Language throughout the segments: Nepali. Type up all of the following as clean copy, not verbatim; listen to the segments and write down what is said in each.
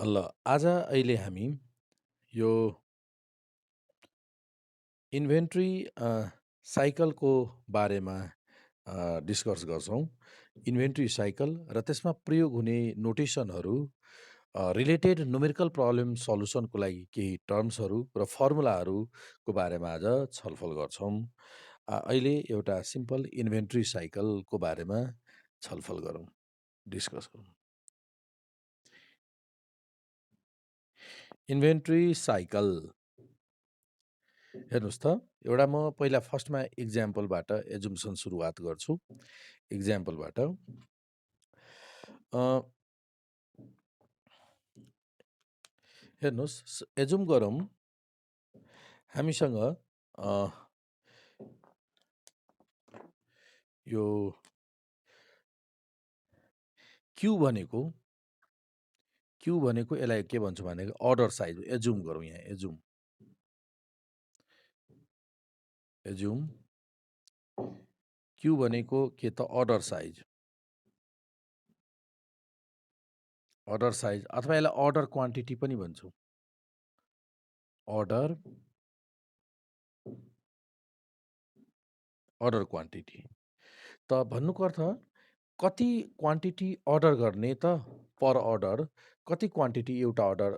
ल आज अहिले हामी यो इन्भेन्ट्री साइकलको बारेमा डिस्कस गर्छौँ। इन्भेन्ट्री साइकल र त्यसमा प्रयोग हुने नोटेसनहरू, रिलेटेड न्युमेरिकल प्रब्लम सल्युसनको लागि केही टर्म्सहरू र फर्मुलाहरूको बारेमा आज छलफल गर्छौँ। अहिले एउटा सिम्पल इन्भेन्ट्री साइकलको बारेमा छलफल गरौँ, डिस्कस गरौँ। इन्भेन्ट्री साइकल हेर्नुहोस् त, एउटा म पहिला फर्स्टमा इक्जाम्पलबाट एजुम्सन सुरुवात गर्छु। इक्जाम्पलबाट हेर्नुहोस्, एजुम गरौँ हामीसँग यो क्यू भनेको यसलाई के भन्छौँ भनेको अर्डर साइज। एजुम गरौँ, यहाँ एजुम क्यू भनेको के त अर्डर साइज अथवा यसलाई अर्डर क्वान्टिटी पनि भन्छौँ। अर्डर क्वान्टिटी त भन्नुको अर्थ कति क्वान्टिटी अर्डर गर्ने त पर अर्डर, कति क्वान्टिटी एउटा अर्डर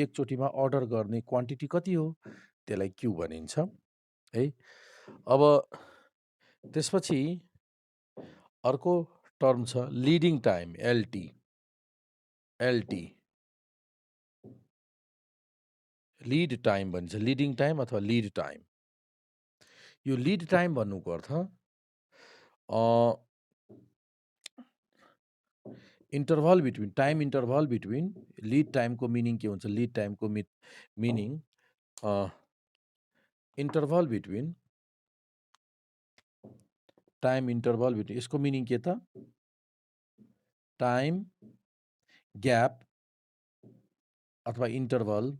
एकचोटिमा अर्डर गर्ने क्वान्टिटी कति हो, त्यसलाई क्यू भनिन्छ है। अब त्यसपछि अर्को टर्म छ leading time, LT. Lead time भन्छ, लिडिङ टाइम अथवा लिड टाइम। यो लिड टाइम भन्नुको अर्थ interval between, time interval between. Lead टाइमको मिनिङ के हुन्छ? लिड टाइमको meaning interval between, time interval between. यसको मिनिङ के त? टाइम ग्याप अथवा interval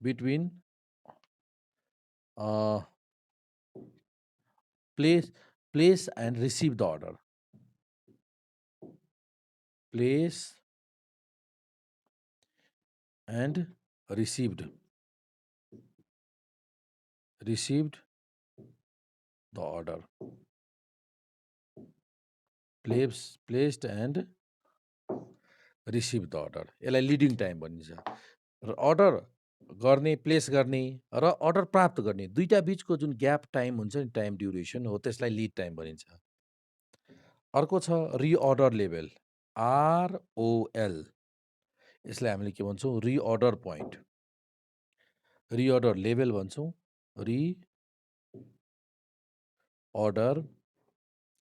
between place and receive the order. Place and received the order. Placed and received the order. यसलाई लिडिङ टाइम भनिन्छ। र अर्डर गर्ने, प्लेस गर्ने र अर्डर प्राप्त गर्ने दुईटा बीचको जुन ग्याप टाइम हुन्छ नि, टाइम ड्युरेसन हो, त्यसलाई लिड टाइम भनिन्छ। अर्को छ रिअर्डर लेभल, आरओएल। यसलाई हामीले के भन्छौँ? रिअर्डर पोइन्ट, रिअर्डर लेभल भन्छौँ, रिअर्डर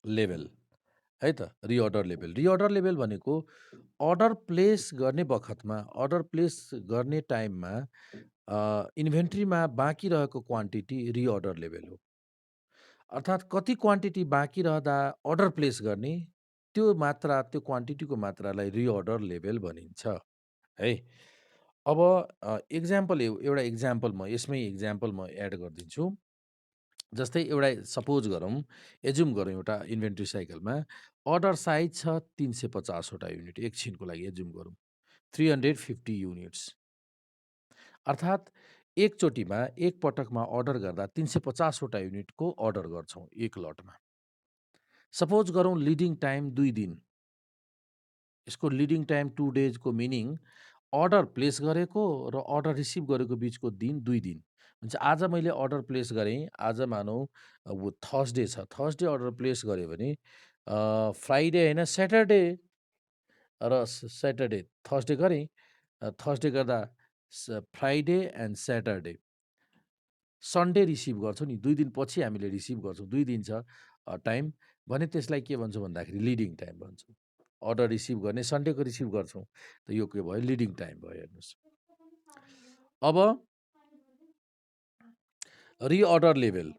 लेभल है त। रिअर्डर लेभल भनेको अर्डर प्लेस गर्ने बखतमा, अर्डर प्लेस गर्ने टाइममा इन्भेन्ट्रीमा बाँकी रहेको क्वान्टिटी रिअर्डर लेभल हो। अर्थात् कति क्वान्टिटी बाँकी रहँदा अर्डर प्लेस गर्ने, त्यो मात्रा, त्यो क्वान्टिटीको मात्रालाई रिअर्डर लेभल भनिन्छ है। अब एउटा इक्जाम्पल म यसमै एड गरिदिन्छु। जस्तै एउटा सपोज गरौँ, एजुम गरौँ एउटा इन्भेन्ट्री साइकलमा अर्डर साइज छ 350 वटा युनिट। एकछिनको लागि एजुम गरौँ 350 युनिट्स। अर्थात् एकचोटिमा, एक पटकमा अर्डर गर्दा 350 वटा युनिटको अर्डर गर्छौँ एक लटमा। सपोज गरौँ लिडिङ टाइम 2 दिन। यसको लिडिङ टाइम 2 डेजको मिनिङ अर्डर प्लेस गरेको र अर्डर रिसिभ गरेको बीचको दिन 2 दिन। हुन्छ आज मैले अर्डर प्लेस गरेँ, आज मानौँ थर्सडे छ, थर्सडे अर्डर प्लेस गरेँ भने फ्राइडे होइन स्याटरडे र स्याटरडे, थर्सडे गरेँ, थर्सडे गर्दा Friday and Saturday, Sunday receive गर्छौँ नि, 2 दिनपछि हामीले रिसिभ गर्छौँ, 2 दिन छ टाइम भने त्यसलाई के भन्छौँ भन्दाखेरि लिडिङ टाइम भन्छौँ। अर्डर रिसिभ गर्ने सन्डेको रिसिभ गर्छौँ, त यो के भयो? लिडिङ टाइम भयो। हेर्नुहोस्, अब रिअर्डर लेभल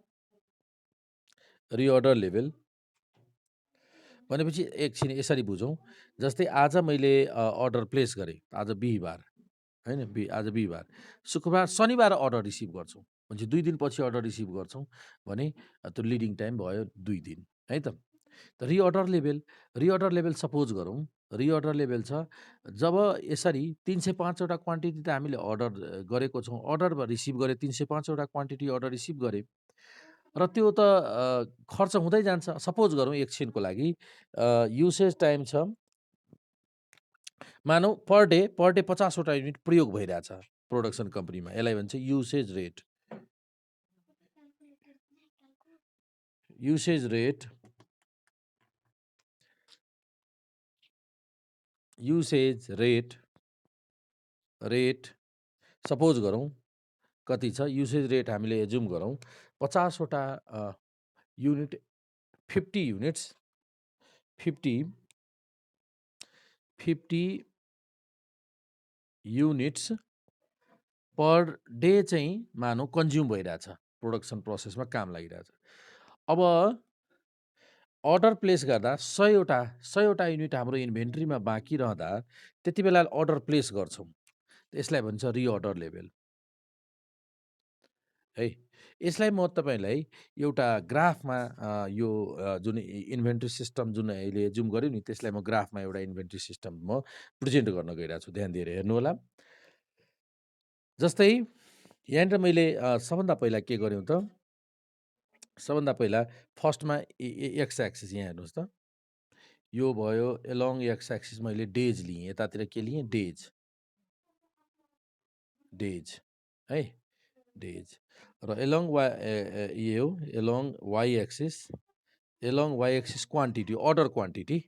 भनेपछि एकछिन यसरी बुझौँ। जस्तै आज मैले अर्डर प्लेस गरेँ, आज बिहिबार होइन, आज बिहिबार, शुक्रबार, शनिबार अर्डर रिसिभ गर्छौँ भने 2 दिनपछि अर्डर रिसिभ गर्छौँ भने त्यो लिडिङ टाइम भयो 2 दिन है त। त रिअर्डर लेभल सपोज गरौँ, रिअर्डर लेभल छ। जब यसरी 305 वटा क्वान्टिटी त हामीले अर्डर गरेको छौँ, अर्डर रिसिभ गरे 305 वटा क्वान्टिटी अर्डर रिसिभ गरे र त्यो त खर्च हुँदै जान्छ। सपोज गरौँ एकछिनको लागि युसेज टाइम छ, मानौँ पर डे 50 वटा युनिट प्रयोग भइरहेछ प्रोडक्सन कम्पनीमा, यसलाई भन्छ usage rate. Usage rate suppose गरौँ कति छ, युसेज रेट हामीले एज्युम गरौँ 50 वटा unit 50 units 50 units per day चाहिँ मानौँ कन्ज्युम भइरहेछ, प्रोडक्सन प्रोसेसमा काम लागिरहेछ। अब अर्डर प्लेस गर्दा 100 वटा युनिट हाम्रो इन्भेन्ट्रीमा बाँकी रहँदा त्यति बेला अर्डर प्लेस गर्छौँ, यसलाई भन्छ रिअर्डर लेभल है। यसलाई म तपाईँलाई एउटा ग्राफमा यो जुन इन्भेन्ट्री सिस्टम जुन अहिले जुम गर्यो नि, त्यसलाई म ग्राफमा एउटा इन्भेन्ट्री सिस्टम म प्रेजेन्ट गर्न गइरहेको छु, ध्यान दिएर हेर्नु होला। जस्तै यहाँनिर मैले सबभन्दा पहिला के गर्यौँ त, सबभन्दा पहिला फर्स्टमा एक्स एक्सिस यहाँ हेर्नुहोस् त, यो भयो एलोङ एक्स एक्सिस मैले डेज लिएँ, यतातिर के लिएँ, डेज है, डेज। र एलोङ ये हो along Y axis quantity, order quantity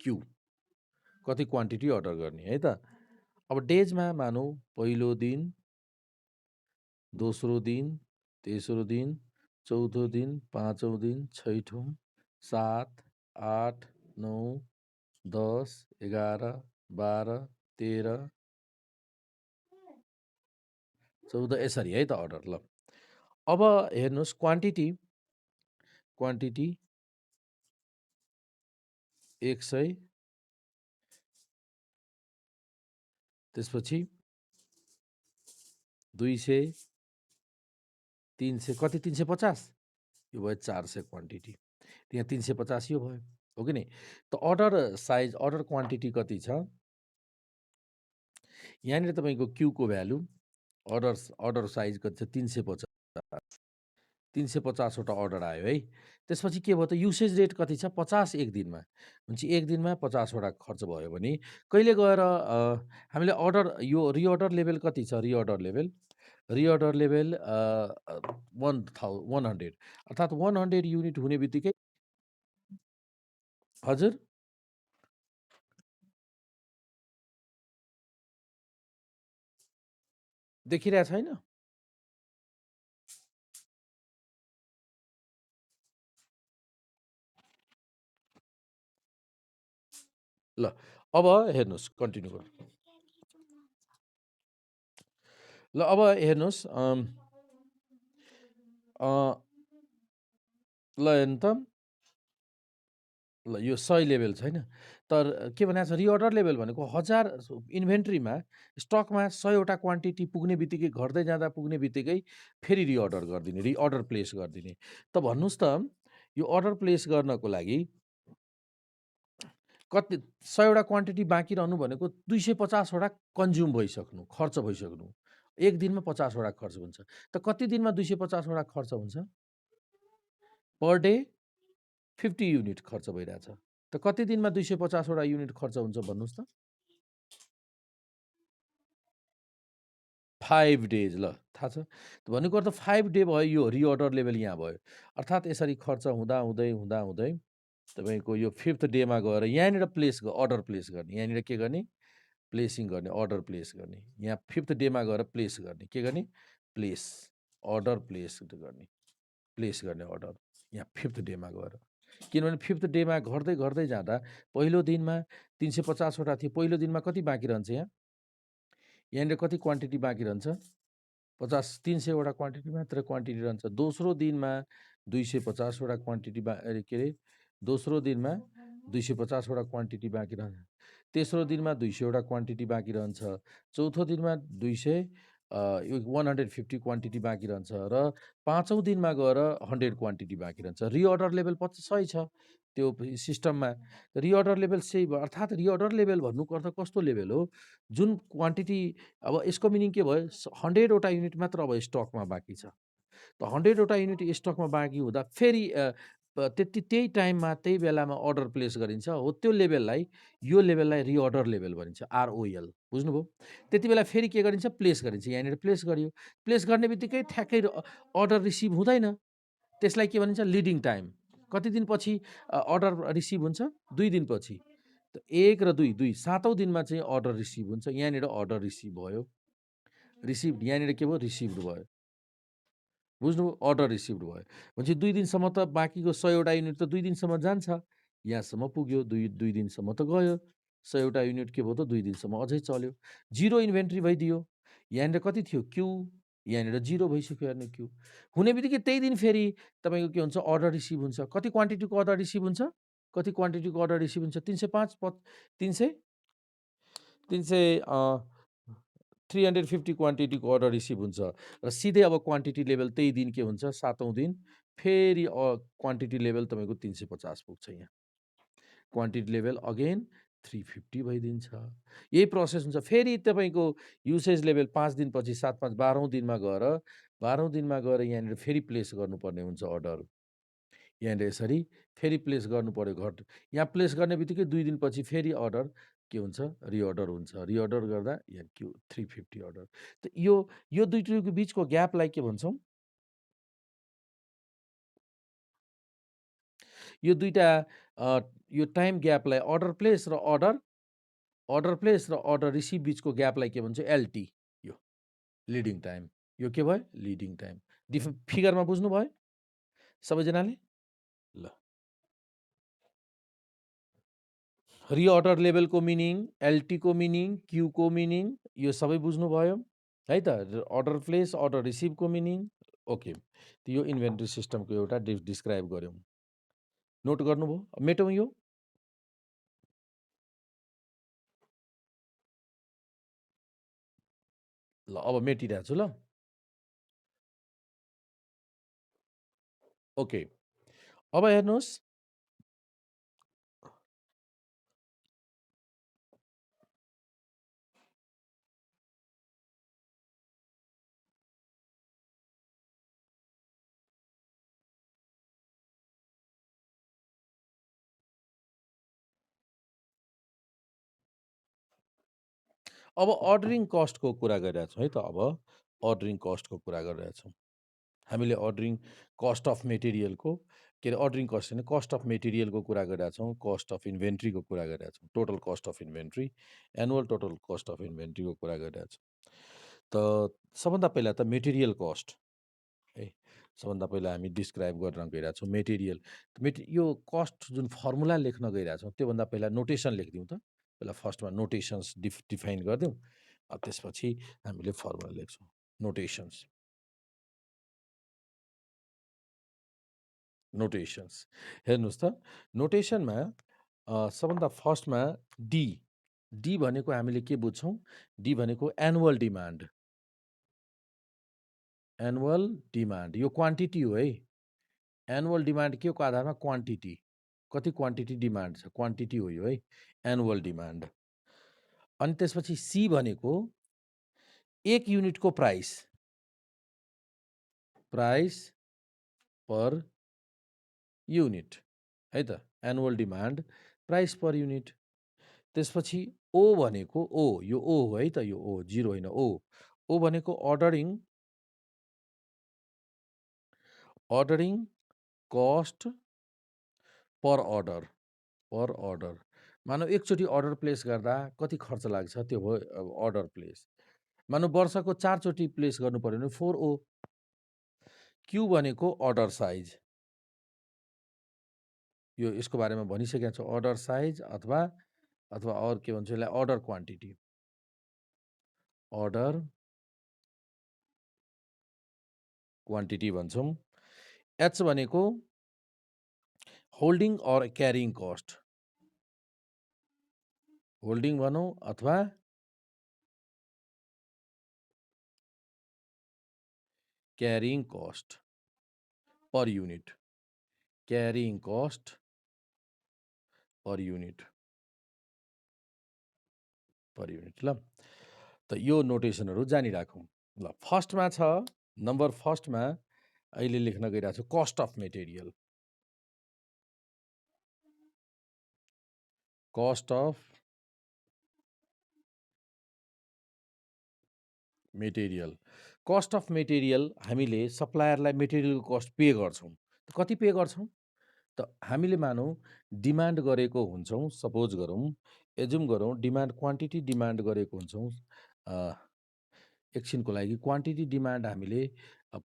Q, कति क्वान्टिटी अर्डर गर्ने है त। अब डेजमा मानौँ पहिलो दिन, दोस्रो दिन, तेस्रो दिन, चौथो दिन, पाँचौँ दिन, छैठौँ, 7, 8, 9, 10, 11, 12, 13, 14 यसरी है त अर्डर। ल अब हेर्नुहोस् क्वान्टिटी 100, त्यसपछि 200, 300, कति 350, यो भयो 400 क्वान्टिटी, यहाँ 350 यो भयो, हो कि नै। त अर्डर साइज, अर्डर क्वान्टिटी कति छ, यहाँनिर तपाईँको क्यूको भ्यालु, अर्डर साइज कति छ, 350, 350 वटा अर्डर आयो है। त्यसपछि के भयो त, युसेज रेट कति छ, 50 एक दिनमा, हुन्छ एक दिनमा 50 वटा खर्च भयो भने कहिले गएर हामीले अर्डर, यो रिअर्डर लेभल कति छ, रिअर्डर लेभल 100, अर्थात् 100 युनिट हुने बित्तिकै, हजुर देखिरहेको छैन, ल अब हेर्नुहोस्, कन्टिन्यू गर्नु। ल अब हेर्नुहोस्, ल हेर्नु त, ल यो 100 लेभल छैन, तर के भनेको छ, रिअर्डर लेभल भनेको 1000 इन्भेन्ट्रीमा स्टकमा 100 वटा क्वान्टिटी पुग्ने बित्तिकै, घट्दै जाँदा पुग्ने बित्तिकै फेरि रिअर्डर गरिदिने, रिअर्डर प्लेस गरिदिने। त भन्नुहोस् त, यो अर्डर प्लेस गर्नको लागि कति 100 वटा क्वान्टिटी बाँकी रहनु भनेको 250 वटा कन्ज्युम भइसक्नु, खर्च भइसक्नु, एक दिनमा 50 वटा खर्च हुन्छ। त कति दिनमा 250 वटा खर्च हुन्छ, पर डे 50 युनिट खर्च भइरहेछ। त कति दिनमा 250 वटा युनिट खर्च हुन्छ भन्नुहोस् त, 5 डेज। ल थाहा छ, भनेको अर्थ 5 डे भयो, यो रिअर्डर लेभल यहाँ भयो। अर्थात् यसरी खर्च हुँदा हुँदै तपाईँको यो 5th डेमा गएर यहाँनिर अर्डर प्लेस गर्ने, यहाँनिर के गर्ने, प्लेसिङ गर्ने, अर्डर प्लेस गर्ने, यहाँ 5th डेमा गएर प्लेस गर्ने, के गर्ने, अर्डर प्लेस गर्ने अर्डर यहाँ 5th डेमा गएर। किनभने 5th डेमा घट्दै जाँदा पहिलो दिनमा 350 वटा थियो, पहिलो दिनमा कति बाँकी रहन्छ, यहाँनिर कति क्वान्टिटी बाँकी रहन्छ, 300 वटा क्वान्टिटी मात्र क्वान्टिटी रहन्छ। दोस्रो दिनमा 250 वटा क्वान्टिटी के अरे, दोस्रो दिनमा 250 वटा क्वान्टिटी बाँकी रहन्छ। तेस्रो दिनमा 200 वटा क्वान्टिटी बाँकी रहन्छ। चौथो दिनमा 200, यो 150 क्वान्टिटी बाँकी रहन्छ र 5औँ दिनमा गएर 100 क्वान्टिटी बाँकी रहन्छ। रिअर्डर लेभल सही छ त्यो सिस्टममा। रिअर्डर लेभल सही भयो, अर्थात् रिअर्डर लेभल भन्नुको अर्थ कस्तो लेभल हो, जुन क्वान्टिटी अब यसको मिनिङ के भयो, 100 वटा युनिट मात्र अब स्टकमा बाँकी छ। त 100 वटा युनिट स्टकमा बाँकी हुँदा फेरि त्यही टाइममा त्यही बेलामा अर्डर प्लेस गरिन्छ। हो त्यो लेभललाई, यो लेभललाई रिअर्डर लेभल भनिन्छ, आरओएल। बुझ्नुभयो? त्यति बेला फेरि के गरिन्छ, प्लेस गरिन्छ। यहाँनिर प्लेस गरियो। प्लेस गर्ने बित्तिकै ठ्याक्कै अर्डर रिसिभ हुँदैन। त्यसलाई के भनिन्छ, लिडिङ टाइम। कति दिनपछि अर्डर रिसिभ हुन्छ? 2 दिनपछि। त 1 र 2, 2 7औँ दिनमा चाहिँ अर्डर रिसिभ हुन्छ। यहाँनिर अर्डर रिसिभ भयो। रिसिभ यहाँनिर के भयो, रिसिभ्ड भयो। बुझ्नुभयो? अर्डर रिसिभ्ड भयो भनेपछि 2 दिनसम्म त बाँकीको 100 वटा युनिट त 2 दिनसम्म जान्छ। यहाँसम्म पुग्यो, 2 दिनसम्म त गयो। 100 वटा युनिट के भयो त 2 दिनसम्म अझै चल्यो। 0 इन्भेन्ट्री भइदियो। यहाँनिर कति थियो, क्यू, यहाँनिर 0 भइसक्यो हेर्नु क्यू। हुने बित्तिकै त्यही दिन फेरि तपाईँको के हुन्छ, अर्डर रिसिभ हुन्छ। कति क्वान्टिटीको अर्डर रिसिभ हुन्छ? कति क्वान्टिटीको अर्डर रिसिभ हुन्छ? 305 300 300 350 क्वान्टिटीको अर्डर रिसिभ हुन्छ र सिधै अब क्वान्टिटी लेभल त्यही दिन के हुन्छ, 7औँ दिन फेरि क्वान्टिटी लेभल तपाईँको 350 पुग्छ। यहाँ क्वान्टिटी लेभल अगेन 350 भइदिन्छ। यही प्रोसेस हुन्छ। फेरि तपाईँको युसेज लेभल 5 दिनपछि 7 5 12औँ दिनमा गएर यहाँनिर फेरि प्लेस गर्नुपर्ने हुन्छ अर्डर। यहाँनिर यसरी फेरि प्लेस गर्नु पर्यो। यहाँ प्लेस गर्ने बित्तिकै 2 दिनपछि फेरि अर्डर के हुन्छ, रिअर्डर हुन्छ। रिअर्डर गर्दा यहाँ क्यू 350 अर्डर। त यो दुईटैको बिचको ग्यापलाई के भन्छौँ? यो दुईटा यो टाइम ग्यापलाई अर्डर प्लेस र अर्डर रिसिभ बिचको ग्यापलाई के भन्छ, एलटी। यो लिडिङ टाइम। यो के भयो, लिडिङ टाइम। फिगरमा बुझ्नुभयो सबैजनाले? ल, रिअर्डर लेभलको मिनिङ, एलटीको मिनिङ, क्यूको मिनिङ, यो सबै बुझ्नुभयो है त। अर्डर प्लेस, अर्डर रिसिभको मिनिङ। ओके, यो इन्भेन्ट्री सिस्टमको एउटा डिस्क्राइब गऱ्यौँ। नोट गर्नुभयो? मेटौँ यो। ल, अब मेटिरहेको छु। ल, ओके, अब हेर्नुहोस्। अब अर्डरिङ कस्टको कुरा गरिरहेको छौँ है त। अब अर्डरिङ कस्टको कुरा गरिरहेछौँ हामीले। अर्डरिङ कस्ट अफ मेटेरियलको, के अरे अर्डरिङ कस्ट होइन, कस्ट अफ मेटेरियलको कुरा गरिरहेको छौँ। कस्ट अफ इन्भेन्ट्रीको कुरा गरिरहेको छौँ। Total cost of inventory, annual total cost of इन्भेन्ट्रीको कुरा गरिरहेको छौँ। त सबभन्दा पहिला त मेटेरियल कस्ट है, सबभन्दा पहिला हामी डिस्क्राइब गर्न गइरहेको छौँ मेटेरियल। यो कस्ट जुन फर्मुला लेख्न गइरहेको छौँ, त्योभन्दा पहिला नोटेसन लेखिदिउँ त। पहिला फर्स्टमा नोटेसन्स डिफाइन गरिदिउँ, त्यसपछि हामीले फर्मुला लेख्छौँ। नोटेसन्स हेर्नुहोस् त। नोटेसनमा सबभन्दा फर्स्टमा डी। डी भनेको हामीले के बुझ्छौँ? डी भनेको एनुअल डिमान्ड। एनुअल डिमान्ड यो क्वान्टिटी हो है। एनुअल डिमान्ड के को आधारमा? क्वान्टिटी। कति क्वान्टिटी डिमान्ड छ, क्वान्टिटी हो यो है, एनुअल डिमान्ड। अनि त्यसपछि सी भनेको 1 युनिटको प्राइस, प्राइस पर युनिट है त। Annual demand, price per unit. त्यसपछि ओ भनेको, ओ यो ओ हो है त, यो ओ 0 होइन, ओ भनेको अर्डरिङ कस्ट पर अर्डर। मानव एकचोटि अर्डर प्लेस गर्दा कति खर्च लाग्छ, त्यो भयो अर्डर प्लेस। मानव वर्षको 4 चोटि प्लेस गर्नु पर्यो भने 4O। क्यू भनेको अर्डर साइज, यो यसको बारेमा भनिसकेका छौँ। अर्डर साइज अथवा अरू के भन्छ यसलाई, अर्डर क्वान्टिटी। अर्डर क्वान्टिटी भन्छौँ। एच भनेको holding or carrying cost. Holding भनौँ अथवा carrying cost per unit, carrying cost per unit, per unit ल। त यो नोटेसनहरू जानिराखौँ। ल फर्स्टमा छ, नम्बर फर्स्टमा अहिले लेख्न गइरहेको छु cost of material, cost of material. Cost of material हामीले सप्लायरलाई मेटेरियलको कस्ट पे गर्छौँ। कति पे गर्छौँ? त हामीले मानौँ डिमान्ड गरेको हुन्छौँ, सपोज गरौँ, एज्युम गरौँ डिमान्ड क्वान्टिटी डिमान्ड गरेको हुन्छौँ। एकछिनको लागि क्वान्टिटी डिमान्ड हामीले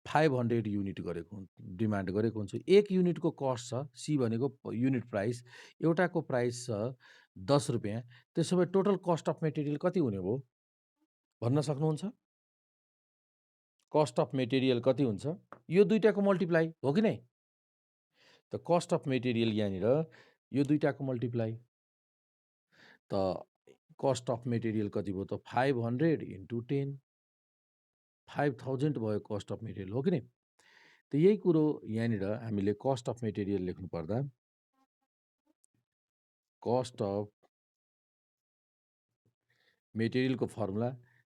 500 युनिट गरेको डिमान्ड गरेको हुन्छौँ। एक युनिटको कस्ट छ, सी भनेको युनिट प्राइस, एउटाको प्राइस छ 10 रुपियाँ। त्यसो भए टोटल कस्ट अफ मेटेरियल कति हुने भयो भन्न सक्नुहुन्छ? कस्ट अफ मेटेरियल कति हुन्छ? यो दुईटाको मल्टिप्लाई हो कि नै? त कस्ट अफ मेटेरियल यहाँनिर यो दुईटाको मल्टिप्लाई, त कस्ट अफ मेटेरियल कति भयो त 500 इन्टु 10, 5000 भयो कस्ट अफ मेटेरियल, हो कि नै? त यही कुरो यहाँनिर हामीले कस्ट अफ मेटेरियल लेख्नु पर्दा कस्ट अफ मेटेरियलको फर्मुला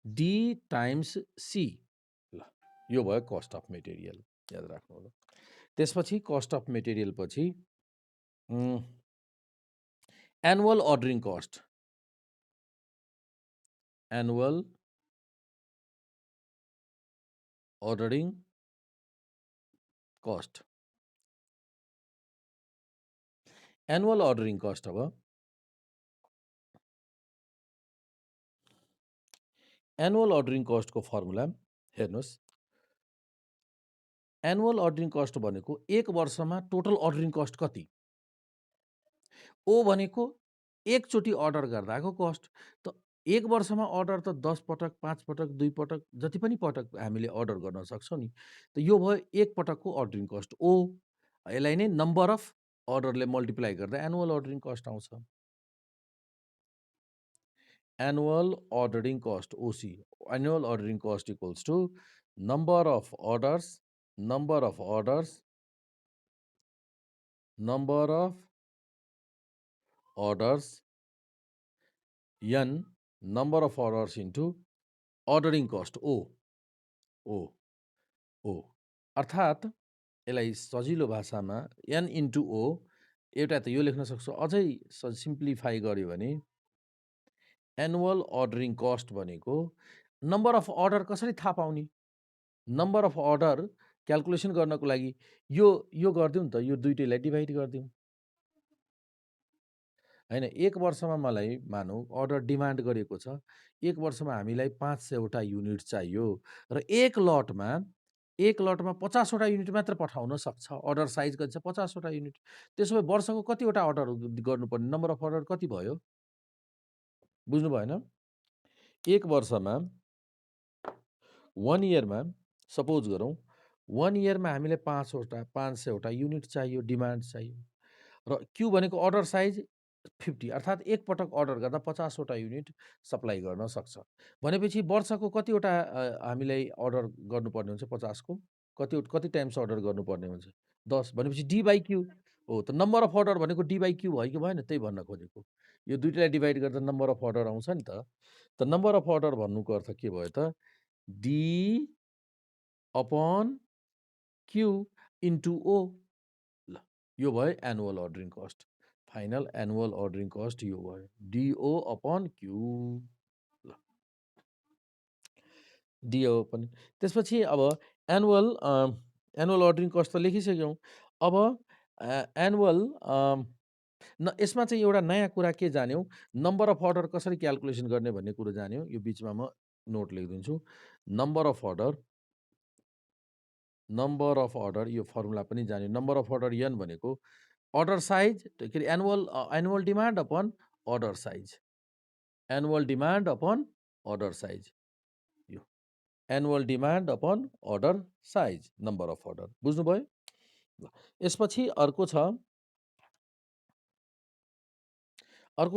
डी टाइम्स सी, ल यो भयो कस्ट अफ मेटेरियल, याद राख्नु होला। त्यसपछि कस्ट अफ मेटेरियल पछि annual ordering cost, annual ordering cost, annual ordering cost. अब एनुअल अर्डरिङ कस्टको फर्मुला हेर्नुहोस्, एनुअल अर्डरिङ कस्ट भनेको एक वर्षमा टोटल अर्डरिङ कस्ट कति, ओ भनेको एकचोटि अर्डर गर्दाको कस्ट। त एक वर्षमा अर्डर त 10 पटक, 5 पटक, 2 पटक, जति पनि पटक हामीले अर्डर गर्न सक्छौँ नि। त यो भयो एक पटकको अर्डरिङ कस्ट ओ। यसलाई नै नम्बर अफ अर्डरले मल्टिप्लाई गर्दा एनुअल अर्डरिङ कस्ट आउँछ। Annual ordering cost OC, annual ordering cost equals to number of orders, number of orders, number of orders n number of orders into ordering cost O, O O, अर्थात् यसलाई सजिलो भाषामा n इन्टु ओ, एउटा त यो लेख्न सक्छौँ, अझै सिम्प्लिफाई गर्यो भने एनुअल अर्डरिङ कस्ट भनेको नम्बर अफ अर्डर कसरी थाहा पाउने? नम्बर अफ अर्डर क्यालकुलेसन गर्नको लागि यो गरिदिउँ त, यो दुइटैलाई डिभाइड गरिदिउँ होइन। एक वर्षमा मलाई मानौँ अर्डर डिमान्ड गरेको छ, एक वर्षमा हामीलाई 500वटा युनिट चाहियो र एक लटमा 50वटा युनिट मात्र पठाउन सक्छ। अर्डर साइज कति छ? 50वटा युनिट। त्यसो भए वर्षको कतिवटा अर्डर गर्नुपर्ने, नम्बर अफ अर्डर कति भयो? बुझ्नु भएन? एक वर्षमा 1 इयरमा सपोज गरौँ, 1 इयरमा हामीलाई 500वटा युनिट चाहियो, डिमान्ड चाहियो, र क्यू भनेको अर्डर साइज 50, अर्थात् एक पटक अर्डर गर्दा 50वटा युनिट सप्लाई गर्न सक्छ। भनेपछि वर्षको कतिवटा हामीलाई अर्डर गर्नुपर्ने हुन्छ? 50को कति टाइम्स अर्डर गर्नुपर्ने हुन्छ? 10। भनेपछि डी बाई क्यू हो। त नम्बर अफ अर्डर भनेको डी बाई क्यू भयो कि भएन? त्यही भन्न खोजेको। यो दुइटालाई डिभाइड गर्दा नम्बर अफ अर्डर आउँछ नि त। त नम्बर अफ अर्डर भन्नुको अर्थ के भयो त? डी अपन क्यू इन्टु ओ। ल यो भयो annual ordering cost. Final annual ordering cost यो भयो डिओ अपन क्यू। ल डिओ अपन। त्यसपछि अब एनुअल अर्डरिङ कस्ट त लेखिसक्यौँ। अब एनुअल यसमा चाहिँ एउटा नयाँ कुरा के जान्यौँ? नम्बर अफ अर्डर कसरी क्यालकुलेसन गर्ने भन्ने कुरो जान्यौँ। यो बिचमा म नोट लेखिदिन्छु। नम्बर अफ अर्डर यो फर्मुला पनि जान्यो। नम्बर अफ अर्डर n भनेको अर्डर साइज, के अरे annual demand upon order size, annual demand upon order size, यो annual demand upon order size, number of order. बुझ्नुभयो? यसपछि अर्को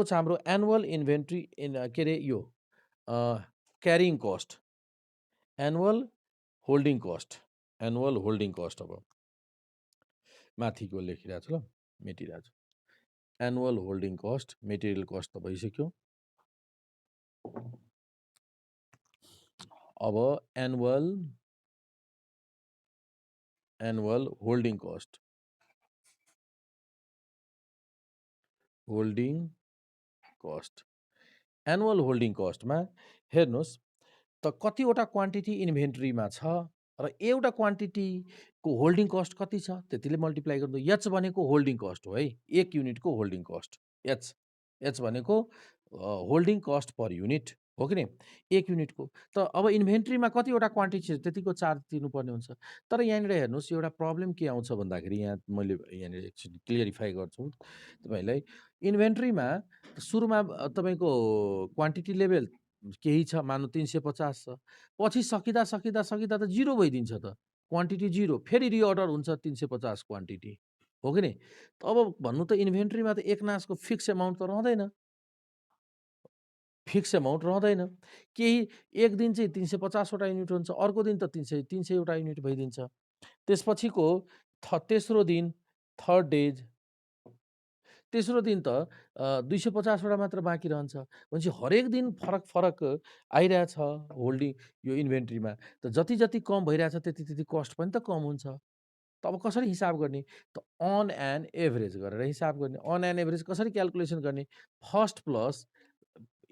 छ हाम्रो एनुअल इन्भेन्ट्री के अरे यो carrying cost, annual holding cost. Annual holding cost अब माथिको लेखिरहेको छु ल, मेटिरहेको छु। Annual holding cost, material cost त भइसक्यो। अब annual holding cost, annual holding कस्टमा हेर्नुहोस् त कतिवटा क्वान्टिटी इन्भेन्ट्रीमा छ र एउटा क्वान्टिटीको होल्डिङ कस्ट कति छ त्यतिले मल्टिप्लाई गर्नु। एच भनेको होल्डिङ कस्ट हो है, एक युनिटको होल्डिङ कस्ट एच। एच भनेको होल्डिङ कस्ट पर युनिट हो कि नै, एक युनिटको। त अब इन्भेन्ट्रीमा कतिवटा क्वान्टिटी छ त्यतिको चार्ज तिर्नुपर्ने हुन्छ। तर यहाँनिर हेर्नुहोस् एउटा प्रब्लम के आउँछ भन्दाखेरि, यहाँ मैले यहाँनिर एकछिन क्लियरिफाई गर्छु तपाईँलाई। इन्भेन्ट्रीमा सुरुमा तपाईँको क्वान्टिटी लेभल केही छ, मानौँ 350 छ, पछि सकिँदा सकिँदा सकिँदा त जिरो भइदिन्छ त, क्वान्टिटी जिरो, फेरि रिअर्डर हुन्छ 350 क्वान्टिटी हो कि नै। अब भन्नु त इन्भेन्ट्रीमा त एक नासको फिक्स एमाउन्ट त रहँदैन, केही एक दिन चाहिँ 350 वटा युनिट हुन्छ, अर्को दिन त 300 वटा युनिट भइदिन्छ। त्यसपछिको तेस्रो दिन, थर्ड डेज, तेस्रो दिन त 250 वटा मात्र बाँकी रहन्छ। भनेपछि हरेक दिन फरक फरक आइरहेछ होल्डिङ यो इन्भेन्ट्रीमा। त जति जति कम भइरहेछ त्यति त्यति कस्ट पनि त कम हुन्छ। त अब कसरी हिसाब गर्ने त अन एन एभरेज गरेर हिसाब गर्ने। अन एन एभरेज कसरी क्यालकुलेसन गर्ने, फर्स्ट प्लस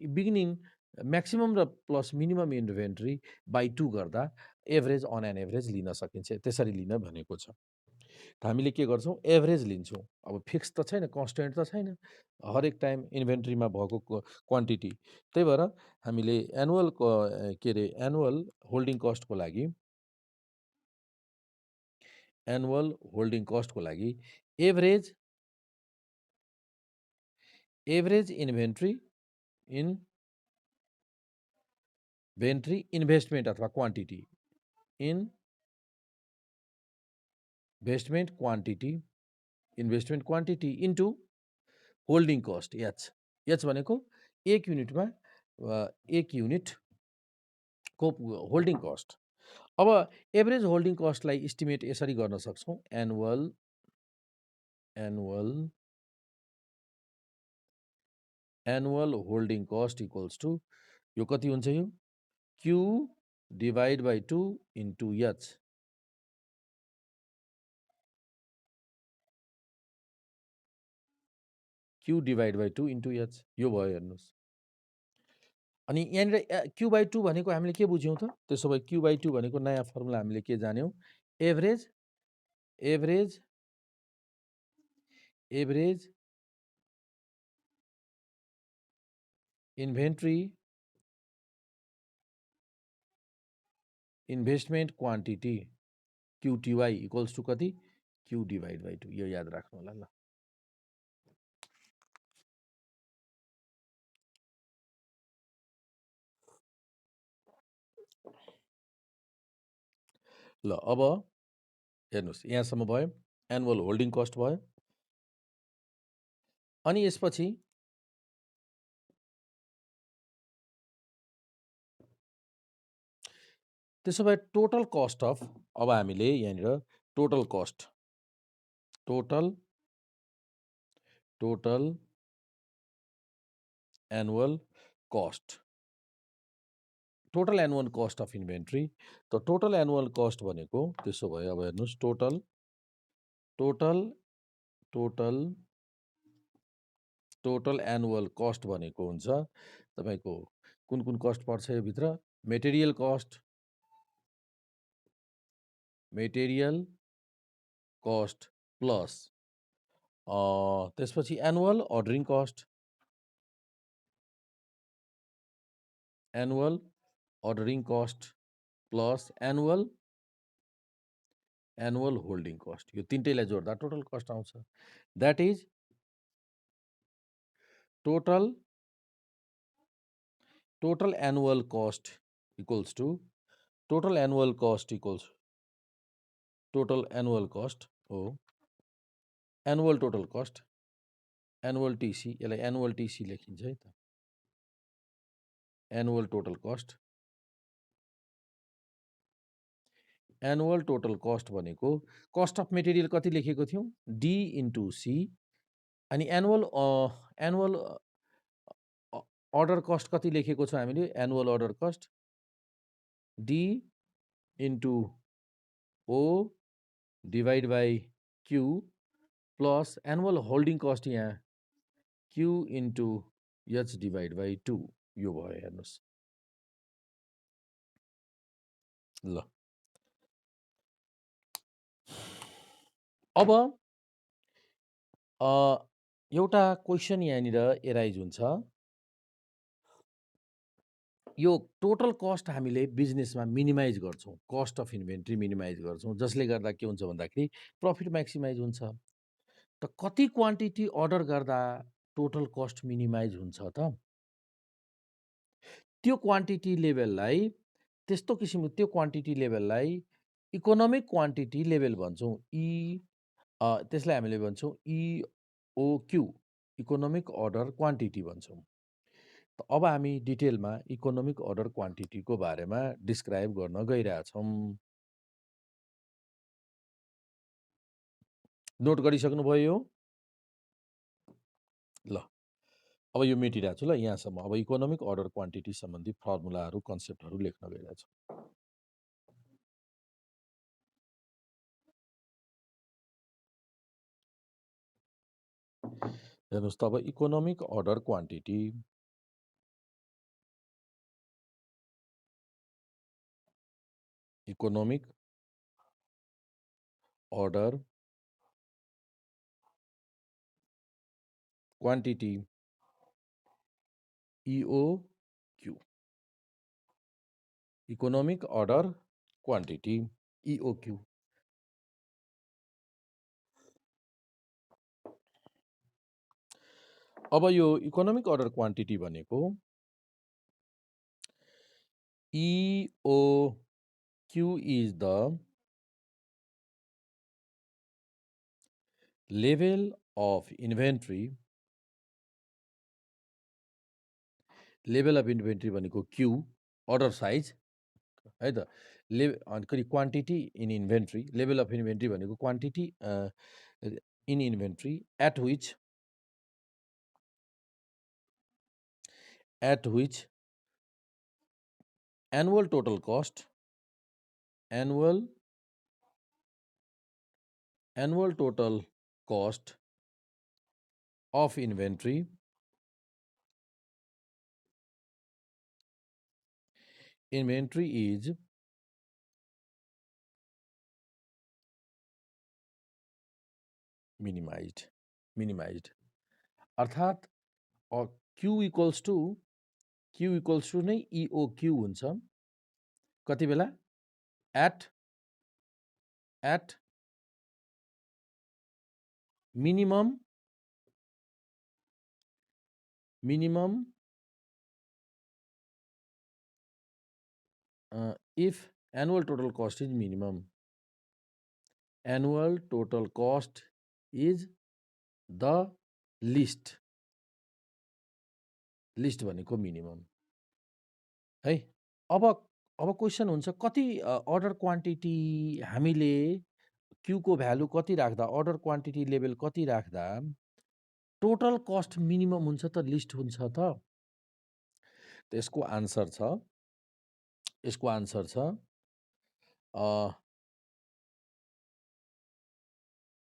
बिगिनिङ म्याक्सिमम र प्लस मिनिमम इन्भेन्ट्री बाई 2 गर्दा एभरेज अन एन एभरेज लिन सकिन्छ। त्यसरी लिन भनेको छ। त हामीले के गर्छौँ, एभरेज लिन्छौँ। अब फिक्स त छैन, कन्स्टेन्ट त छैन हरेक टाइम इन्भेन्ट्रीमा भएको क्वान्टिटी। त्यही भएर हामीले एनुअल होल्डिङ कस्टको लागि एभरेज इन्भेन्ट्री इन्भेस्टमेन्ट अथवा quantity, investment quantity into holding cost H. H भनेको एक युनिटमा एक युनिटको होल्डिङ कस्ट। अब एभरेज होल्डिङ कस्टलाई इस्टिमेट यसरी गर्न सक्छौँ, annual holding cost equals to, यो कति हुन्छ, यो Q divide by 2 into H. Q divide by 2 into H, यो भयो हेर्नुहोस्। अनि यहाँनिर Q बाई 2 भनेको हामीले के बुझ्यौँ त, त्यसो भए Q बाई 2 भनेको नयाँ फर्मुला हामीले के जान्यौँ, average investment quantity QTY equals to कति, Q डिभाइड बाई 2, यो याद राख्नु होला ल। ल अब हेर्नुहोस् यहाँसम्म भयो, एनुअल होल्डिङ कस्ट भयो। अनि यसपछि त्यसो भए टोटल कस्ट अफ, अब हामीले यहाँनिर total annual cost of inventory. त टोटल एनुअल कस्ट भनेको त्यसो भए अब हेर्नुहोस्, टोटल एनुअल कस्ट भनेको हुन्छ तपाईँको कुन कुन कस्ट पर्छ यो भित्र, मेटेरियल कस्ट प्लस त्यसपछि annual ordering cost, plus annual holding cost, यो तिनटैलाई जोड्दा टोटल कस्ट आउँछ। That is total annual cost equals to total annual cost हो annual total cost, annual TC, यसलाई एनुअल टिसी लेखिन्छ है त, annual total cost annual total cost भनेको कस्ट अफ मेटेरियल कति लेखेको थियौँ? डी इन्टु सी अनि एनुअल अर्डर कस्ट कति लेखेको छौँ हामीले? Annual order cost D into O divide by Q plus annual holding cost यहाँ Q into H divide by 2 यो भयो हेर्नुहोस् ल। अब एउटा क्वेसन यहाँनिर एराइज हुन्छ। यो टोटल कस्ट हामीले बिजनेसमा मिनिमाइज गर्छौँ, कस्ट अफ इन्भेन्ट्री मिनिमाइज गर्छौँ, जसले गर्दा के हुन्छ भन्दाखेरि प्रफिट म्याक्सिमाइज हुन्छ। त कति क्वान्टिटी अर्डर गर्दा टोटल कस्ट मिनिमाइज हुन्छ त? त्यो क्वान्टिटी लेभललाई त्यो क्वान्टिटी लेभललाई इकोनोमिक क्वान्टिटी लेभल भन्छौँ। त्यसलाई हामीले भन्छौँ इओक्यू, इकोनोमिक अर्डर क्वान्टिटी भन्छौँ। त अब हामी डिटेलमा इकोनोमिक अर्डर क्वान्टिटीको बारेमा डिस्क्राइब गर्न गइरहेछौँ। नोट गरिसक्नुभयो यो? ल अब यो मेटिरहेको छु ल यहाँसम्म। अब इकोनोमिक अर्डर क्वान्टिटी सम्बन्धी फर्मुलाहरू कन्सेप्टहरू लेख्न गइरहेको छु। हेर्नुहोस् त अब economic order quantity economic order quantity EOQ, economic order quantity EOQ. अब यो इकोनोमिक अर्डर क्वान्टिटी भनेको EOQ is the level of inventory, level of inventory भनेको क्यू अर्डर साइज है त, अनि quantity in inventory, level of inventory भनेको quantity in inventory at which annual total cost of inventory is minimized अर्थात् Q इक्वल्स टु नै इओक्यू हुन्छ। कति बेला? At minimum if annual total cost is minimum, annual total cost is the least भनेको मिनिमम है। अब क्वेसन हुन्छ कति अर्डर क्वान्टिटी हामीले क्यूको भ्यालु कति राख्दा, अर्डर क्वान्टिटी लेभल कति राख्दा टोटल कस्ट मिनिमम हुन्छ त लिस्ट हुन्छ त? यसको आन्सर छ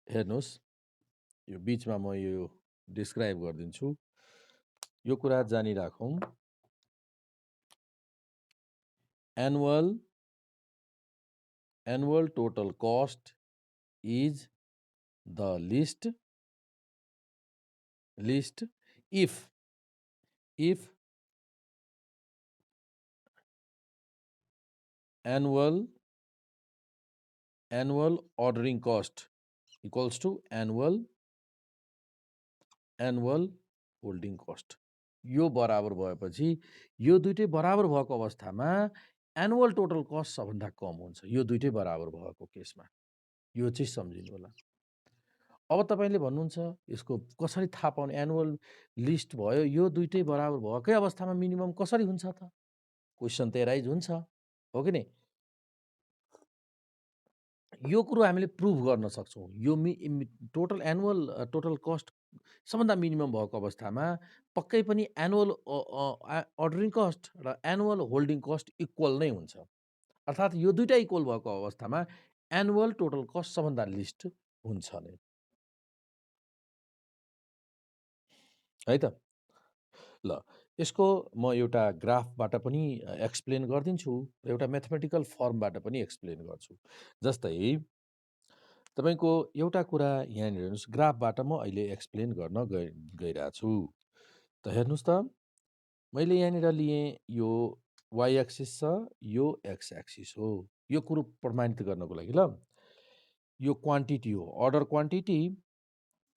हेर्नुहोस्, यो बिचमा म यो डिस्क्राइब गरिदिन्छु, यो कुरा जानिराखौँ। annual total cost is the least if annual ordering cost equals to annual holding cost। यो बराबर भएपछि, यो दुईटै बराबर भएको अवस्थामा एनुअल टोटल कस्ट सबभन्दा कम हुन्छ। यो दुईटै बराबर भएको केसमा यो चाहिँ सम्झिनु होला। अब तपाईले भन्नुहुन्छ यसको कसरी थाहा पाउने? एनुअल लिस्ट भयो, यो दुईटै बराबर भएकै अवस्थामा मिनिमम कसरी हुन्छ त? क्वेसन त एराइज हुन्छ, हो कि नै? यो कुरो हामीले प्रुभ गर्न सक्छौँ। यो टोटल एनुअल टोटल कस्ट सबभन्दा मिनिमम भएको अवस्थामा पक्कै पनि एनुअल अर्डरिङ कस्ट र एनुअल होल्डिङ कस्ट इक्वल नै हुन्छ। अर्थात् यो दुईटा इक्वल भएको अवस्थामा एनुअल टोटल कस्ट सबभन्दा लिस्ट हुन्छ नै, है त? ल, यसको म एउटा ग्राफबाट पनि एक्सप्लेन गरिदिन्छु, एउटा म्याथमेटिकल फर्मबाट पनि एक्सप्लेन गर्छु। जस्तै तपाईँको एउटा कुरा यहाँनिर हेर्नुहोस्, ग्राफबाट म अहिले एक्सप्लेन गर्न गइरहेको छु। त हेर्नुहोस् त, मैले यहाँनिर लिएँ, यो वाइ एक्सिस छ, यो एक्स एक्सिस हो। यो कुरो प्रमाणित गर्नको लागि ल, यो क्वान्टिटी हो, अर्डर क्वान्टिटी,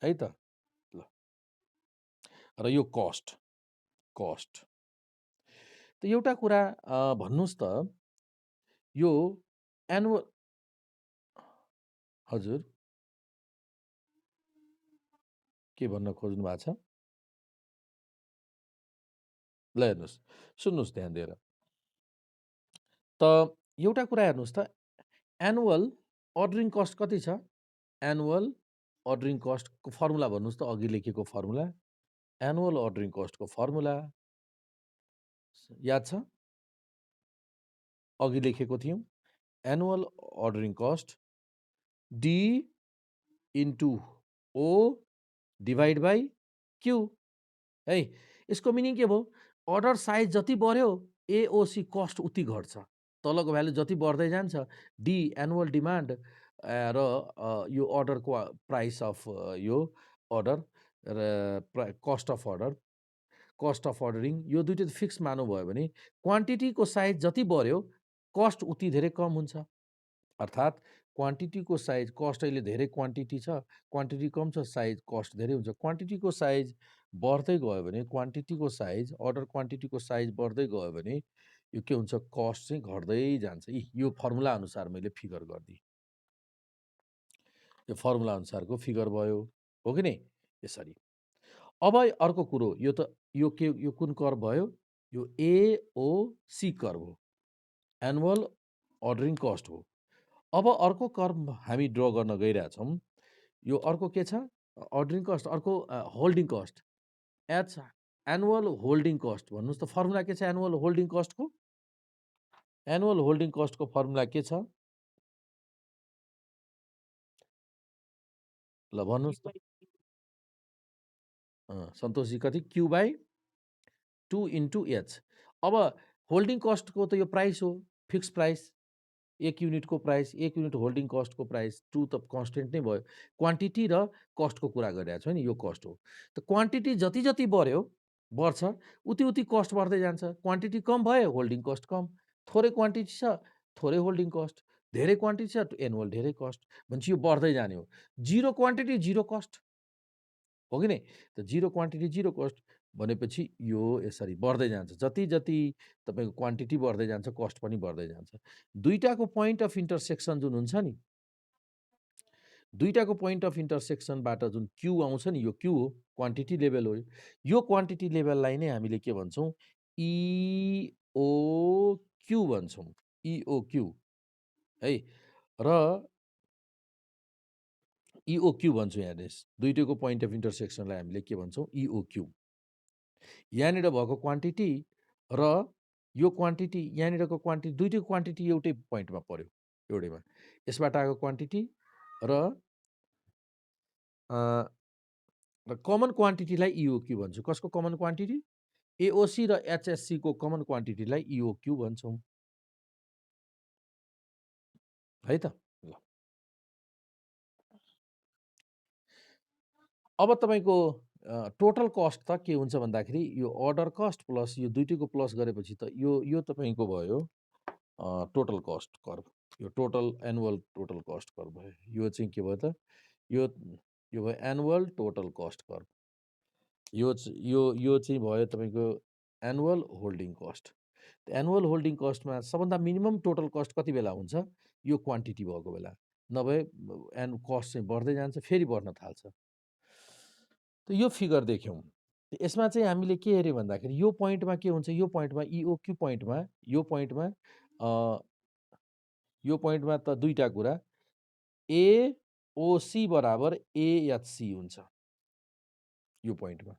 है त? ल, र यो कस्ट। त एउटा कुरा भन्नुहोस् त, यो एनुअल हजुर, के भन्न खोज्नु भएको छ? ल हेर्नुहोस्, सुन्नुहोस् ध्यान दिएर। त एउटा कुरा हेर्नुहोस् त, एनुअल अर्डरिङ कस्ट कति छ? एनुअल अर्डरिङ कस्टको फर्मुला भन्नुहोस् त, अघि लेखेको फर्मुला। एनुअल अर्डरिङ कस्टको फर्मुला याद छ? अघि लेखेको थियौँ। Annual ordering cost D into O divide by Q. है, यसको मिनिङ के भयो? अर्डर साइज जति बढ्यो एओसी कस्ट उति घट्छ। तलको भ्यालु जति बढ्दै जान्छ, डी एनुअल डिमान्ड र यो अर्डरको प्राइस अफ यो अर्डर र cost of order, cost of ordering, यो दुइटै फिक्स मान्नुभयो भने क्वान्टिटीको साइज जति बढ्यो कस्ट उति धेरै कम हुन्छ। अर्थात् क्वान्टिटीको साइज, कस्ट अहिले धेरै क्वान्टिटी छ, क्वान्टिटी कम छ, साइज कस्ट धेरै हुन्छ। क्वान्टिटीको साइज बढ्दै गयो भने, क्वान्टिटीको साइज, अर्डर क्वान्टिटीको साइज बढ्दै गयो भने यो के हुन्छ? कस्ट चाहिँ घट्दै जान्छ। यो फर्मुला अनुसार मैले फिगर गरिदिएँ। यो फर्मुला अनुसारको फिगर भयो, हो कि नै? यसरी। अब अर्को कुरो, यो कुन कर्भ भयो? यो एओसी कर्भ हो, एनुअल अर्डरिङ कस्ट हो। अब अर्को कर्भ हामी ड्र गर्न गइरहेछौँ। यो अर्को के छ? अर्डरिङ कस्ट, अर्को holding cost, H annual holding cost. भन्नुहोस् त फर्मुला के छ एनुअल होल्डिङ कस्टको? एनुअल होल्डिङ कस्टको फर्मुला के छ? ल भन्नुहोस् त। सन्तोषजी कति? Q by 2 into H. अब होल्डिङ कस्टको त यो प्राइस हो, फिक्स प्राइस, 1 युनिटको प्राइस, 1 युनिट होल्डिङ कस्टको प्राइस, 2 त कन्स्टेन्ट नै भयो। क्वान्टिटी र कस्टको कुरा गरिरहेको छु नि, यो कस्ट हो। त क्वान्टिटी जति जति बढ्छ उति उति कस्ट बढ्दै जान्छ। क्वान्टिटी कम भयो, होल्डिङ कस्ट कम। थोरै क्वान्टिटी छ, थोरै होल्डिङ कस्ट। धेरै क्वान्टिटी छ, एनुअल धेरै कस्ट। भनेपछि यो बढ्दै जाने हो। जिरो क्वान्टिटी जिरो कस्ट, हो कि नै? त जिरो क्वान्टिटी जिरो कस्ट भनेपछि यो यसरी बढ्दै जान्छ। जति जति तपाईँको क्वान्टिटी बढ्दै जान्छ, कस्ट पनि बढ्दै जान्छ। दुईटाको पोइन्ट अफ इन्टरसेक्सन जुन हुन्छ नि, दुईटाको पोइन्ट अफ इन्टरसेक्सनबाट जुन क्यू आउँछ नि, यो क्यू हो, क्वान्टिटी लेभल हो। यो क्वान्टिटी लेभललाई नै हामीले के भन्छौँ? इओक्यू भन्छौँ, इओक्यू, है। र इओक्यू भन्छौँ। हेर्नुहोस्, दुईटैको पोइन्ट अफ इन्टरसेक्सनलाई हामीले के भन्छौँ? इओक्यू। यहाँनिर भएको क्वान्टिटी र यो क्वान्टिटी, यहाँनिरको क्वान्टिटी, दुईटैको क्वान्टिटी एउटै पोइन्टमा पर्यो, एउटैमा। यसबाट आएको क्वान्टिटी र कमन क्वान्टिटीलाई इओक्यू भन्छौँ। कसको कमन क्वान्टिटी? एओसी र एचएससीको कमन क्वान्टिटीलाई इओक्यू भन्छौँ, है त? ल, अब तपाईँको टोटल कस्ट त के हुन्छ भन्दाखेरि, यो अर्डर कस्ट प्लस यो दुइटैको प्लस गरेपछि त यो तपाईँको भयो टोटल कस्ट कर्भ। यो total annual total cost curve भयो। यो चाहिँ के भयो त? यो भयो एनुअल टोटल कस्ट कर्भ। यो चाहिँ भयो तपाईँको annual holding cost. Annual holding कस्टमा सबभन्दा मिनिमम टोटल कस्ट कति बेला हुन्छ? यो क्वान्टिटी भएको बेला। नभए कस्ट चाहिँ बढ्दै जान्छ, फेरि बढ्न थाल्छ। त यो फिगर देख्यौँ। यसमा चाहिँ हामीले के हेऱ्यौँ भन्दाखेरि, यो पोइन्टमा के हुन्छ? यो पोइन्टमा इओक्यू पोइन्टमा, यो पोइन्टमा त दुईटा कुरा। एओसी बराबर एएचसी हुन्छ यो पोइन्टमा।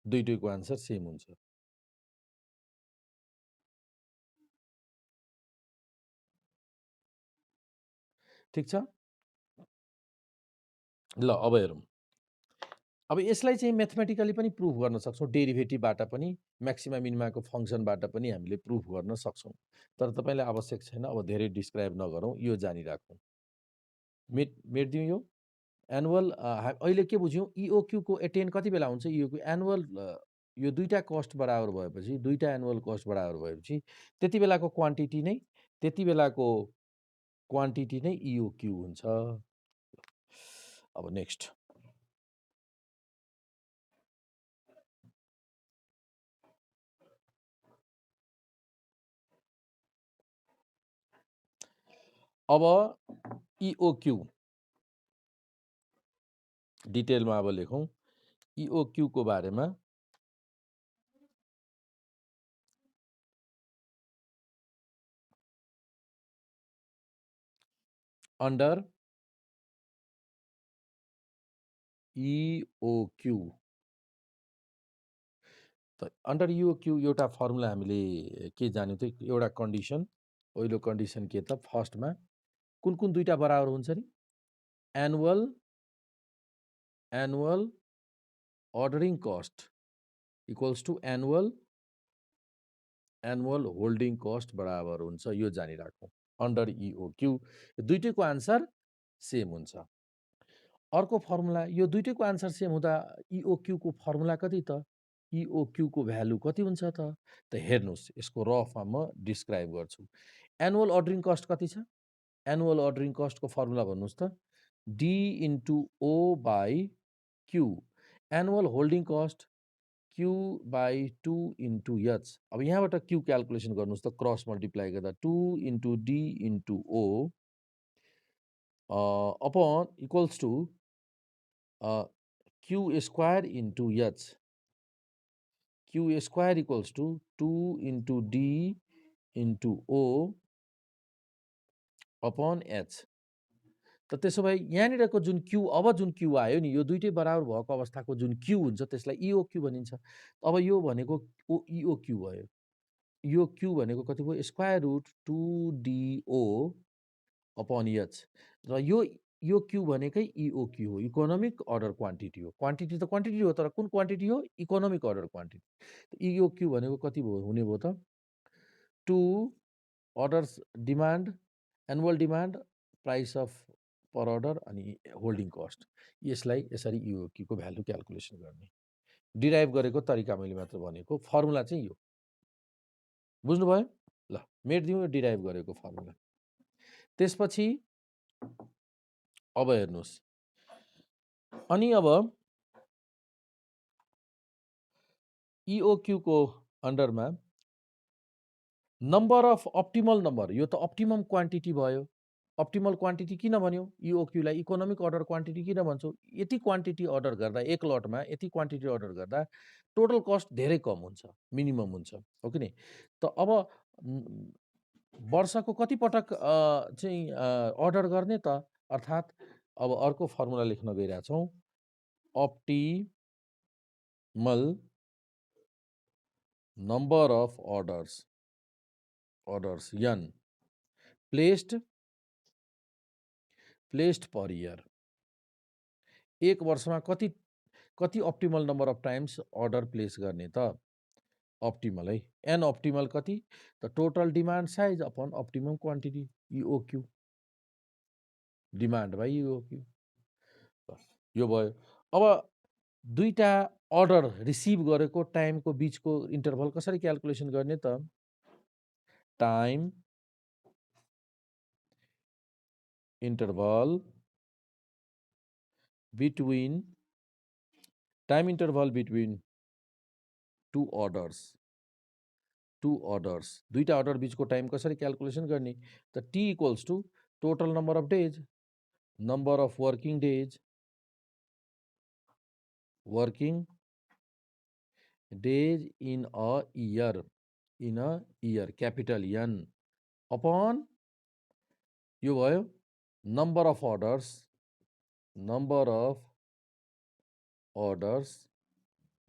दुईटैको आन्सर सेम हुन्छ। ठिक छ। ल अब हेरौँ। अब यसलाई चाहिँ म्याथमेटिकली पनि प्रुफ गर्न सक्छौँ, डेरिभेटिभबाट पनि, म्याक्सिमा मिनिमाको फङ्सनबाट पनि हामीले प्रुफ गर्न सक्छौँ। तर तपाईँलाई आवश्यक छैन, अब धेरै डिस्क्राइब नगरौँ, यो जानिराखौँ। मेटिदिउँ यो एनुअल। अहिले के बुझ्यौँ, इओक्यूको एटेन कति बेला हुन्छ, इओक्यू एनुअल। यो दुईटा कस्ट बराबर भएपछि, दुईटा एनुअल कस्ट बराबर भएपछि त्यति बेलाको क्वान्टिटी नै इओक्यू हुन्छ। अब नेक्स्ट, अब इओक्यू डिटेलमा अब लेखौँ। इओक्यूको बारेमा अन्डर इओक्यू, त अन्डर इओक्यू एउटा फर्मुला हामीले के जान्यौँ त, एउटा कन्डिसन, पहिलो कन्डिसन के त, फर्स्टमा कुन कुन दुईटा बराबर हुन्छ नि, annual ordering cost equals to annual holding cost बराबर हुन्छ, यो जानिराखौँ। अन्डर इओक्यू दुईटैको आन्सर सेम हुन्छ। अर्को फर्मुला, यो दुईटैको आन्सर सेम हुँदा इओक्यूको फर्मुला कति त, इओक्यूको भ्यालु कति हुन्छ त हेर्नुहोस्, यसको रफमा म डिस्क्राइब गर्छु। एनुअल अर्डरिङ कस्ट कति छ, एनुअल अर्डरिङ कस्टको फर्मुला भन्नुहोस् त, D into O by Q, annual holding cost Q by 2 into H. अब यहाँबाट क्यू क्यालकुलेसन गर्नुहोस् त, क्रस मल्टिप्लाई गर्दा 2 into D into O upon equals to Q square into H, Q square equals to 2 into D into O upon H. त त्यसो भए यहाँनिरको जुन क्यू, अब जुन क्यू आयो नि, यो दुइटै बराबर भएको अवस्थाको जुन क्यू हुन्छ त्यसलाई इओक्यू भनिन्छ। अब यो भनेको इओक्यू भयो, यो क्यू भनेको कति भयो, square root 2DO upon H, र यो क्यू भनेकै इओक्यू हो, इकोनोमिक अर्डर क्वान्टिटी हो। क्वान्टिटी त क्वान्टिटी हो, तर कुन क्वान्टिटी हो, इकोनोमिक अर्डर क्वान्टिटी। इओक्यू भनेको कति भयो, हुने भयो त 2 orders demand, annual demand, price of per order अनि होल्डिङ कस्ट। यसलाई यसरी इओक्यूको भ्यालु क्यालकुलेसन गर्ने, डिराइभ गरेको तरिका मैले मात्र भनेको, फर्मुला चाहिँ यो, बुझ्नुभयो। ल मेटिदिउँ यो डिराइभ गरेको फर्मुला। त्यसपछि अब हेर्नुहोस्, अनि अब इओक्यूको अन्डरमा नम्बर अफ अप्टिमल नम्बर, यो त अप्टिमम क्वान्टिटी भयो। अप्टिमल क्वान्टिटी किन भन्यो, इओक्यूलाई इकोनोमिक अर्डर क्वान्टिटी किन भन्छौँ, यति क्वान्टिटी अर्डर गर्दा, एक लटमा यति क्वान्टिटी अर्डर गर्दा टोटल कस्ट धेरै कम हुन्छ, मिनिमम हुन्छ, हो कि नै। त अब वर्षको कति पटक चाहिँ अर्डर गर्ने त, अर्थात् अब अर्को फर्मुला लेख्न गइरहेछौँ, optimal number of orders n placed per year. एक वर्षमा कति optimal number of times order place गर्ने त, अप्टिमल है, एन अप्टिमल कति त, total demand size upon optimum quantity, EOQ, demand by EOQ, यो भयो। अब दुईटा अर्डर रिसिभ गरेको टाइमको बिचको इन्टरभल कसरी क्यालकुलेसन गर्ने त, time interval between two orders, दुईटा अर्डर बिचको टाइम कसरी क्यालकुलेसन गर्ने त, T equals to total number of days, number of working days in a year, capital N, upon यो भयो number of orders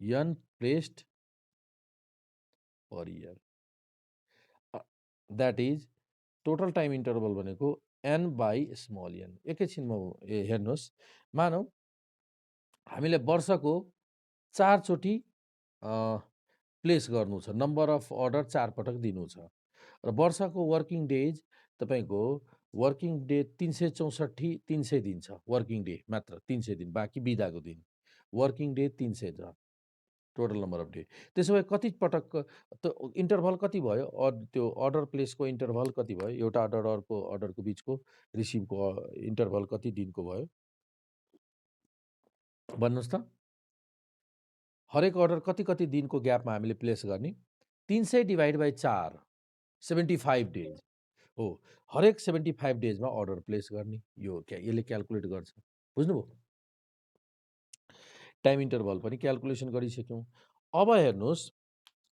n placed per year, that is total time interval भनेको n बाई स्मल n। एकैछिनमा हेर्नुहोस्, मानौ हामीले वर्षको 4 चोटि प्लेस गर्नु छ, नम्बर अफ अर्डर 4 पटक दिनु छ, र वर्षको वर्किङ डेज तपाईँको वर्किङ डे 364 300 दिन छ, वर्किङ डे मात्र 300 दिन, बाँकी बिदाको दिन, वर्किङ डे 300 छ टोटल नम्बर अफ डे। त्यसो भए कति पटक त्यो इन्टरभल कति भयो, त्यो अर्डर प्लेसको इन्टरभल कति भयो, एउटा अर्डर अर्को अर्डरको बिचको रिसिभको इन्टरभल कति दिनको भयो भन्नुहोस् त? हरेक अर्डर कति कति दिनको ग्यापमा हामीले प्लेस गर्ने? 300 डिभाइड बाई 4 75 डेज हो। हरेक 75 डेजमा अर्डर प्लेस गर्ने, यो यसले क्यालकुलेट गर्छ। बुझ्नुभयो? टाइम इन्टरभल पनि क्यालकुलेसन गरिसक्यौँ। अब हेर्नुहोस्,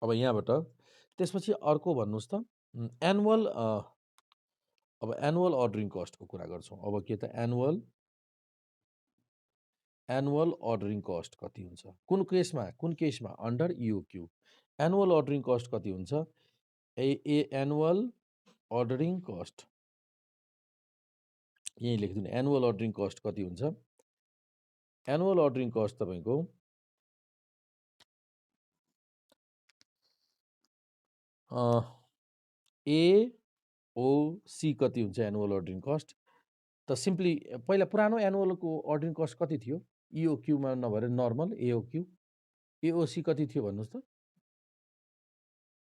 अब यहाँबाट त्यसपछि अर्को भन्नुहोस् त, एनुअल अब एनुअल अर्डरिङ कस्टको कुरा गर्छौँ। अब के त एनुअल अर्डरिङ कस्ट कति हुन्छ? कुन केसमा अन्डर इओक्यू एनुअल अर्डरिङ कस्ट कति हुन्छ? एनुअल अर्डरिङ कस्ट यहीँ लेखिदिनु, एनुअल अर्डरिङ कस्ट कति हुन्छ? एनुअल अर्डरिङ कस्ट तपाईँको एओसी कति हुन्छ एनुअल अर्डरिङ कस्ट? त सिम्पली पहिला पुरानो एनुअलको अर्डरिङ कस्ट कति थियो? इओक्यूमा नभएर नर्मल एओक्यू, एओसी कति थियो भन्नुहोस् त?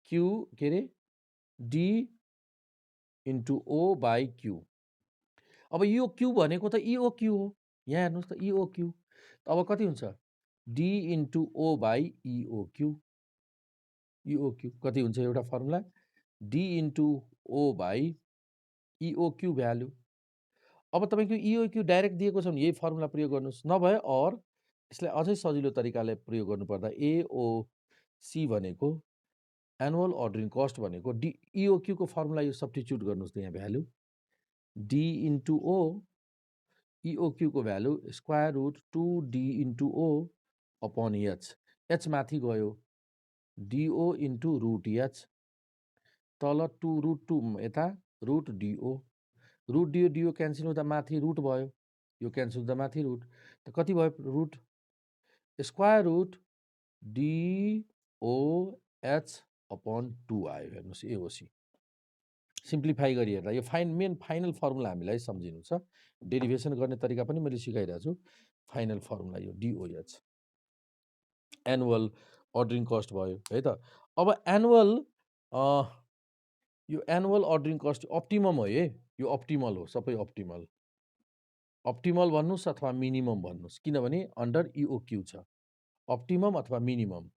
क्यू के अरे D into O by Q. अब यो क्यू भनेको त इओक्यू हो, यहाँ हेर्नुहोस् त इओक्यू, अब कति हुन्छ? D into O by EOQ. EOQ कति हुन्छ? एउटा formula D into O by EOQ value. अब तपाईँको इओक्यू डाइरेक्ट दिएको छ भने यही फर्मुला प्रयोग गर्नुहोस्, नभए और यसलाई अझै सजिलो तरिकाले प्रयोग गर्नुपर्दा एओसी भनेको एनुअल अर्डरिङ कस्ट भनेको डी इओक्यूको फर्मुला यो सब्स्टिट्युट गर्नुहोस् त यहाँ भ्यालु डी इन्टु ओ, इओक्यूको value square root 2d into O upon H, H माथि गयो डिओ इन्टु रुट एच, तल 2 रुट 2 यता रुट डिओ, रुट डिओ डिओ क्यान्सल हुँदा माथि रुट भयो, यो क्यान्सल हुँदा माथि रुट, त कति भयो रुट? स्क्वायर रुट डिओएच अपन 2 आयो। हेर्नुहोस् एओसी सिम्प्लिफाई गरी हेर्दा यो मेन फाइनल फर्मुला हामीलाई सम्झिनु छ। डेरिभेसन गर्ने तरिका पनि मैले सिकाइरहेको छु। फाइनल फर्मुला यो डिओएच एनुअल अर्डरिङ कस्ट भयो है त। अब एनुअल यो एनुअल अर्डरिङ कस्ट अप्टिमम हो है, यो अप्टिमल हो, सबै अप्टिमल भन्नुहोस् अथवा मिनिमम भन्नुहोस्, किनभने अन्डर इओक्यू छ, अप्टिमम अथवा मिनिमम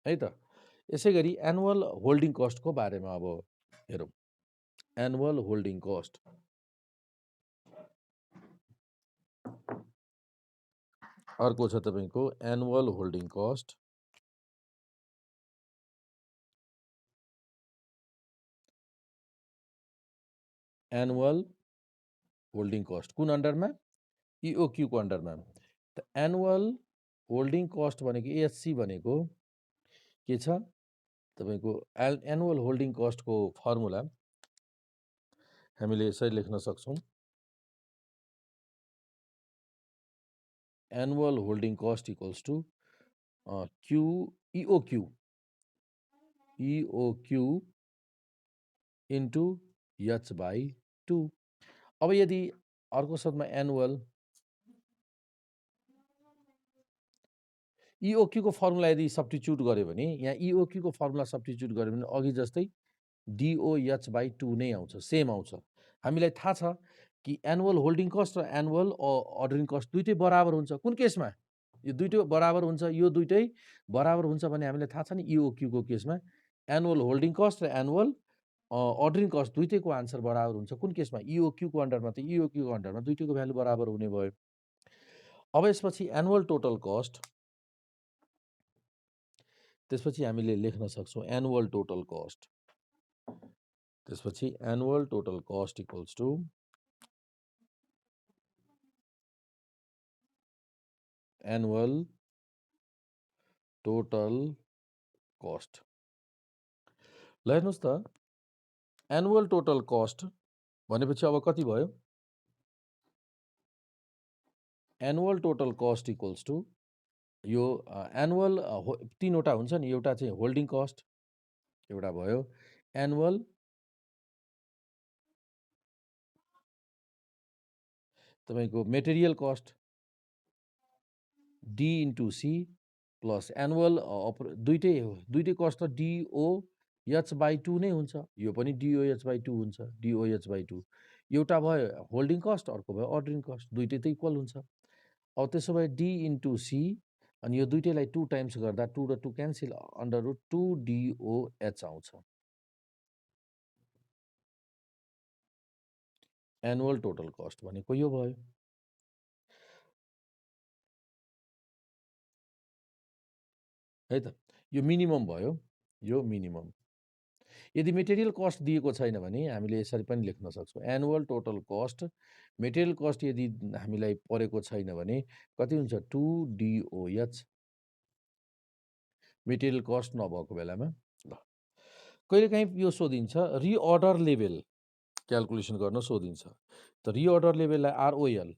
है त। यसै गरी एनुअल होल्डिङ कस्टको बारेमा अब हेरौँ। एनुअल होल्डिङ कस्ट अर्को छ तपाईँको annual holding cost. Annual holding cost कुन अन्डरमा? इओक्यूको अन्डरमा। त एनुअल होल्डिङ कस्ट भनेको एएचसी भनेको के छ तपाईँको? एनुअल होल्डिङ कस्टको फर्मुला हामीले यसरी लेख्न सक्छौँ, annual holding cost equals to Q EOQ into H by 2। अब यदि अर्को शब्दमा एनुअल इओक्यूको फर्मुला यदि सब्स्टिट्युट गऱ्यो भने, यहाँ इओक्यूको फर्मुला सब्स्टिट्युट गऱ्यो भने अघि जस्तै डिओएच बाई 2 नै आउँछ, सेम आउँछ। हामीलाई थाहा छ कि एनुअल होल्डिङ कस्ट र एनुअल अर्डरिङ कस्ट दुइटै बराबर हुन्छ। कुन केसमा? यो दुइटै बराबर हुन्छ, यो दुइटै बराबर हुन्छ भने हामीलाई थाहा छ नि इओक्यूको केसमा एनुअल होल्डिङ कस्ट र एनुअल अर्डरिङ कस्ट दुइटैको आन्सर बराबर हुन्छ। कुन केसमा? इओक्यूको अन्डरमा, त इओक्यूको अन्डरमा दुइटैको भ्यालु बराबर हुने भयो। अब यसपछि एनुअल टोटल कस्ट, त्यसपछि हामीले लेख्न सक्छौँ एनुअल टोटल कस्ट। त्यसपछि annual total cost equals to annual total cost. ल हेर्नुहोस् त, एनुअल टोटल कस्ट भनेपछि अब कति भयो? Annual total cost equals to यो एनुअल तीनवटा हुन्छ नि, एउटा चाहिँ होल्डिङ कस्ट, एउटा भयो एनुअल तपाईँको material cost D into C plus annual दुइटै कस्ट त डिओएच बाई 2 नै हुन्छ, यो पनि डिओएच बाई 2 हुन्छ, डिओएच बाई 2। एउटा भयो होल्डिङ कस्ट, अर्को भयो अर्डरिङ कस्ट, दुइटै त इक्वल हुन्छ। अब त्यसो भए डी इन्टु सी अनि यो दुइटैलाई 2 टाइम्स गर्दा 2 र 2 क्यान्सिल, अन्डर रुट 2 डिओएच आउँछ। एनुअल टोटल कस्ट भनेको यो भयो। है त, यो मिनिमम भयो, यो मिनिमम। यदि मेटेरियल कस्ट दिएको छैन भने हामीले यसरी पनि लेख्न सक्छौँ, annual total cost, material cost यदि हामीलाई परेको छैन भने कति हुन्छ? 2 डिओएच, मेटेरियल कस्ट नभएको बेलामा। ल, कहिलेकाहीँ यो सोधिन्छ रिअर्डर लेभल क्यालकुलेसन गर्न सोधिन्छ। त रिअर्डर लेभललाई आरओएल,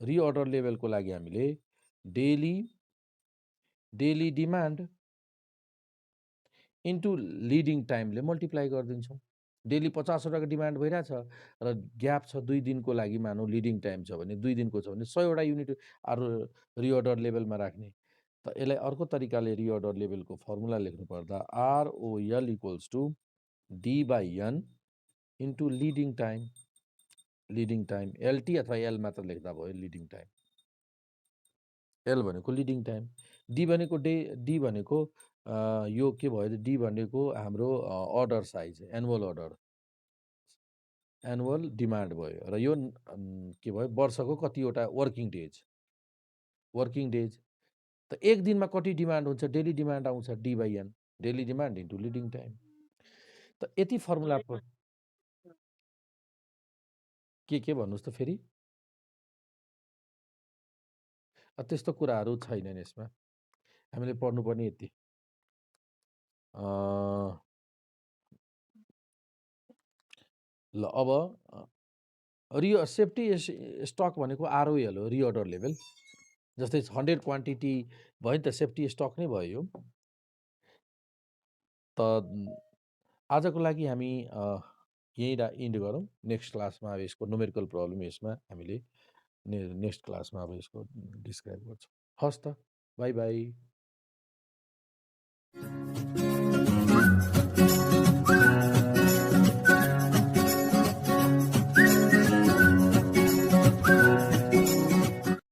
रिअर्डर लेभलको लागि हामीले डेली डिमान्ड इन्टु लिडिङ टाइमले मल्टिप्लाई गरिदिन्छौँ। डेली 50वटाको डिमान्ड भइरहेछ र ग्याप छ 2 दिनको लागि, मानौँ लिडिङ टाइम छ भने 2 दिनको छ भने 100वटा युनिट रिअर्डर लेभलमा राख्ने। त यसलाई अर्को तरिकाले रिअर्डर लेभलको फर्मुला लेख्नु पर्दा ROL equals to D by N into leading time, leading time LT अथवा एल मात्र लेख्दा भयो, लिडिङ टाइम। एल भनेको लिडिङ टाइम, डी भनेको डी भनेको यो के भयो? डी भनेको हाम्रो order size, annual order, annual demand भयो र यो के भयो? वर्षको कतिवटा वर्किङ डेज, वर्किङ डेज। त एक दिनमा कति डिमान्ड हुन्छ? डेली डिमान्ड आउँछ, D by N, daily demand into leading time. त यति फर्मुला के भन्नुहोस् त फेरि? त्यस्तो कुराहरू छैनन् यसमा, हामीले पढ्नुपर्ने यति। ल, अब सेफ्टी स्टक भनेको आरओएल हो, रिअर्डर लेभल। जस्तै 100 क्वान्टिटी भयो नि त, सेफ्टी स्टक नै भयो यो। त आजको लागि हामी यहीँ इन्ड गरौँ। नेक्स्ट क्लासमा अब यसको न्युमेरिकल प्रब्लम यसमा हामीले नेक्स्ट क्लासमा अब यसको डिस्क्राइब गर्छौँ। हस् त, बाई बाई।